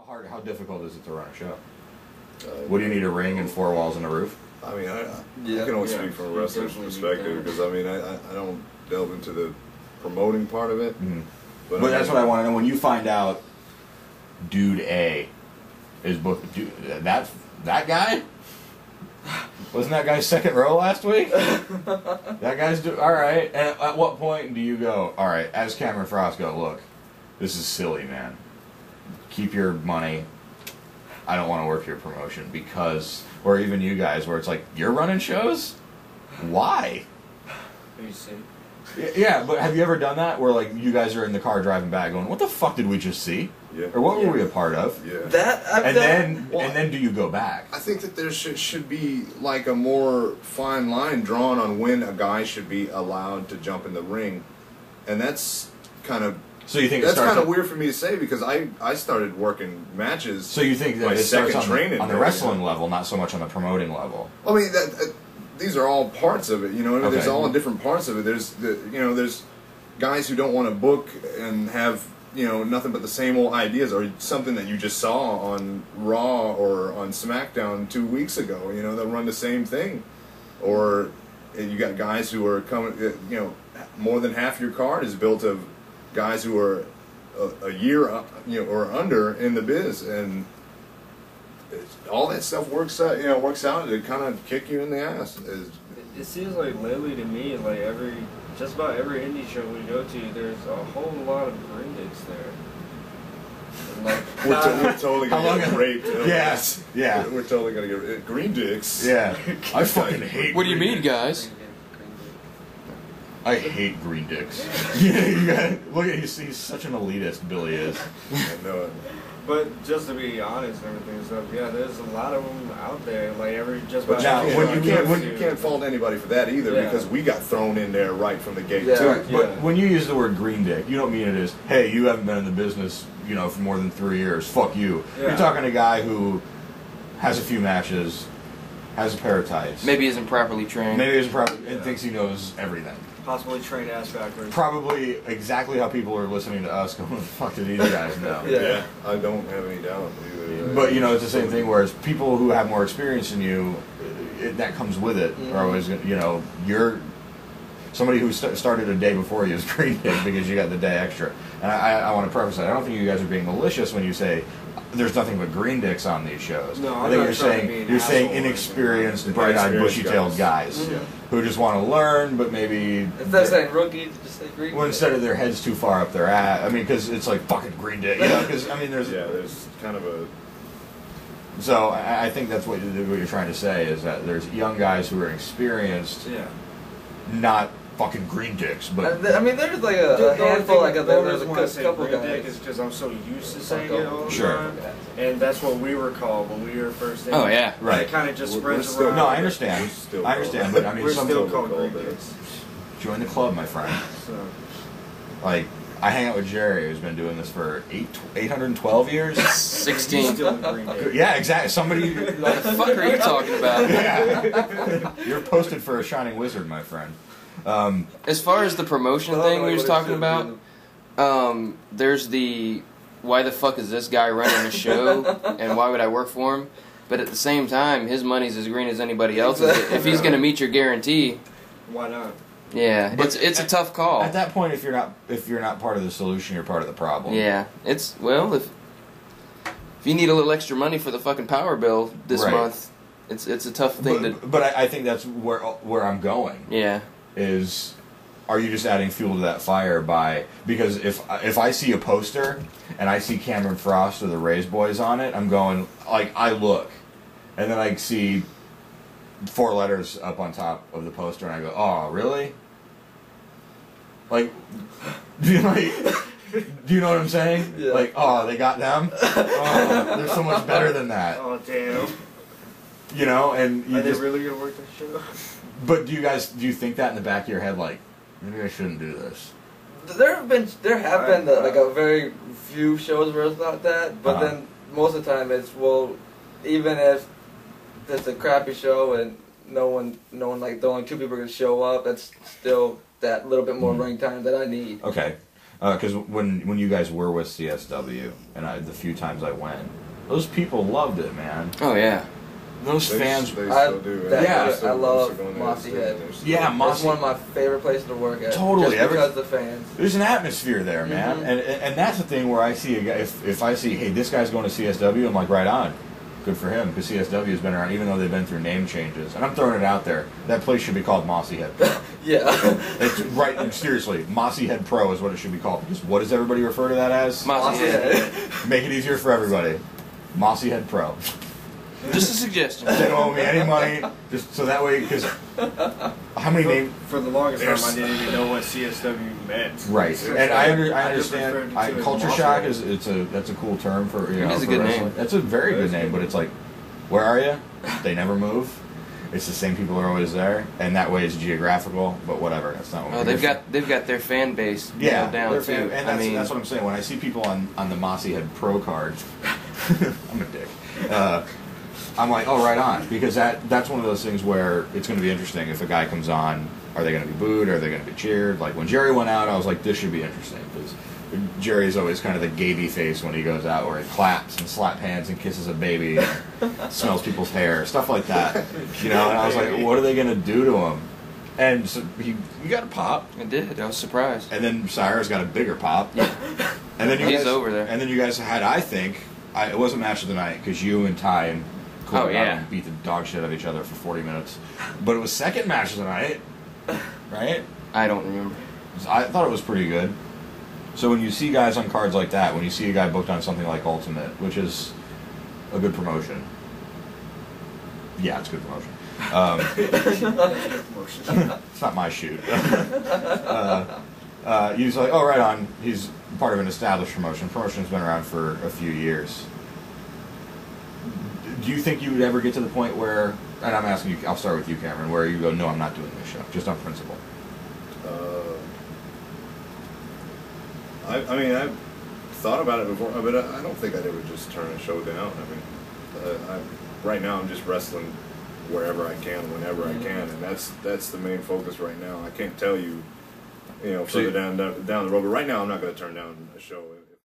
How difficult is it to run a show? What do you need, a ring and 4 walls and a roof? I mean, I can only speak from a wrestler's perspective because I mean, I don't delve into the promoting part of it. Mm-hmm. But that's what I want to know. When you find out, Dude A is booked. That guy. Wasn't that guy second row last week? That guy's all right. And at what point do you go, all right, as Cameron Frost go, look, this is silly, man. Keep your money. I don't want to work your promotion because, or even you guys, where it's like, you're running shows? Why? You see? Yeah, but have you ever done that where like you guys are in the car driving back going, what the fuck did we just see? Yeah. Or what were we a part of? Yeah. And then do you go back? I think that there should be like a more fine line drawn on when a guy should be allowed to jump in the ring, and that's kind of. So you think that's kind of weird for me to say because I started working matches. So you think that it starts on the wrestling level, not so much on the promoting level? I mean these are all parts of it, you know. Okay. There's all different parts of it. There's guys who don't want to book and have nothing but the same old ideas or something that you just saw on Raw or on SmackDown 2 weeks ago. They'll run the same thing, or you got guys who are coming. More than half your card is built of guys who are a year or under in the biz, and all that stuff works out to kind of kick you in the ass. It seems like lately to me, like just about every indie show we go to, there's a whole lot of Grindics there. Like, we're totally gonna get raped. Yes, yeah. We're totally gonna get green dicks. Yeah, I fucking hate. What do you mean, guys? I hate green dicks. Yeah, look at he's such an elitist. Billy is. I know it. But just to be honest and everything, so yeah, there's a lot of them out there. Like just about. But you can't fault anybody for that either because we got thrown in there right from the gate too. But when you use the word green dick, you don't mean it as, hey, you haven't been in the business, for more than 3 years. Fuck you. Yeah. You're talking to a guy who has a few matches, has a pair of tights. Maybe isn't properly trained. And thinks he knows everything. Possibly trained ass backwards. Probably exactly how people are listening to us going, what the fuck do these guys know? Yeah, I don't have any doubt. But, it's the same thing, whereas people who have more experience than you, that comes with it. Are always, you're somebody who started a day before you is green dick because you got the day extra. And I want to preface that. I don't think you guys are being malicious when you say, there's nothing but green dicks on these shows. No, I think you're saying inexperienced, bright-eyed, bushy-tailed guys who just want to learn, but maybe instead of saying rookie, just say green. Well, instead of their heads too far up their ass. I mean, because it's like fucking green dick. Because there's kind of a. So I think that's what you're trying to say is that there's young guys who are experienced, not fucking green dicks, but I mean, there's like a handful, there's a couple green guys. dick is because I'm so used to saying it all the time, and that's what we were called when we were first in. Oh yeah, right. It kind of just spreads around. No, I understand. But I mean, we're some still people called green dicks. Join the club, my friend. So. Like, I hang out with Jerry, who's been doing this for 812 years. 16. Yeah, exactly. Somebody. What the fuck are you talking about? Yeah. You're posted for a shining wizard, my friend. As far as the promotion thing we was talking about, there's the why the fuck is this guy running the show and why would I work for him? But at the same time, his money's as green as anybody else's. If he's going to meet your guarantee, why not? Yeah, it's a tough call. At that point, if you're not part of the solution, you're part of the problem. Yeah, if you need a little extra money for the fucking power bill this month, it's a tough thing But I think that's where I'm going. Yeah. Is, are you just adding fuel to that fire because if I see a poster and I see Cameron Frost or the Rayz Boys on it, I'm going, like, I look, and then I see 4 letters up on top of the poster and I go, oh, really? Like, do you know what I'm saying? Yeah. Like, oh, they got them? Oh, they're so much better than that. Oh, damn. And you Are they really going to work this show? But do you think that in the back of your head, like, maybe I shouldn't do this? There have been like a very few shows where it's not that, but then most of the time it's, well, even if it's a crappy show and no one like the only 2 people are gonna show up, that's still that little bit more running time that I need. Okay, Because when you guys were with CSW, and the few times I went, those people loved it, man. Oh yeah. Those fans. They still do. I love Mossy Head. Yeah, Mossy. It's one of my favorite places to work at. Totally. Just because of the fans. There's an atmosphere there, man. And that's the thing where I see a guy, if I see, hey, this guy's going to CSW, I'm like, right on. Good for him, because CSW has been around, even though they've been through name changes. And I'm throwing it out there. That place should be called Mossy Head Pro. Yeah. It's right, seriously, Mossy Head Pro is what it should be called. Because what does everybody refer to that as? Mossy Head. Make it easier for everybody. Mossy Head Pro. Just a suggestion. They don't owe me any money, just so that way, because how many names? For the longest time, I didn't even know what CSW meant. Right, and I understand. Culture shock Head. That's a cool term for It is a good name. That's a very good name, but it's like, where are you? They never move. It's the same people are always there, and that way it's geographical. But whatever, that's not what. Oh, they've got their fan base. Yeah, down their too. And that's what I'm saying. When I see people on the Mossy Head Pro card, I'm a dick. I'm like, oh, right on, because that's one of those things where it's going to be interesting. If a guy comes on, are they going to be booed? Are they going to be cheered? Like when Jerry went out, I was like, this should be interesting, because Jerry's always kind of the gaby face when he goes out, where he claps and slap hands and kisses a baby and smells people's hair, stuff like that. You know, and I was like, what are they going to do to him? And so he got a pop. I did. I was surprised. And then Cyrus got a bigger pop. Yeah. And then he's over there. And then you guys had, I think, it was a match of the night, because you and Ty and Cole beat the dog shit out of each other for 40 minutes. But it was second match of the night, right? I don't remember. I thought it was pretty good. So when you see guys on cards like that, when you see a guy booked on something like Ultimate, which is a good promotion. Yeah, it's a good promotion. It's not my shoot. He's like, oh, right on. He's part of an established promotion. Promotion's been around for a few years. Do you think you would ever get to the point where, and I'm asking you, I'll start with you, Cameron, where you go, no, I'm not doing this show, just on principle? I mean, I've thought about it before, but I don't think I'd ever just turn a show down. I mean, right now I'm just wrestling wherever I can, whenever I can, and that's the main focus right now. I can't tell you, further down the road, but right now I'm not going to turn down a show.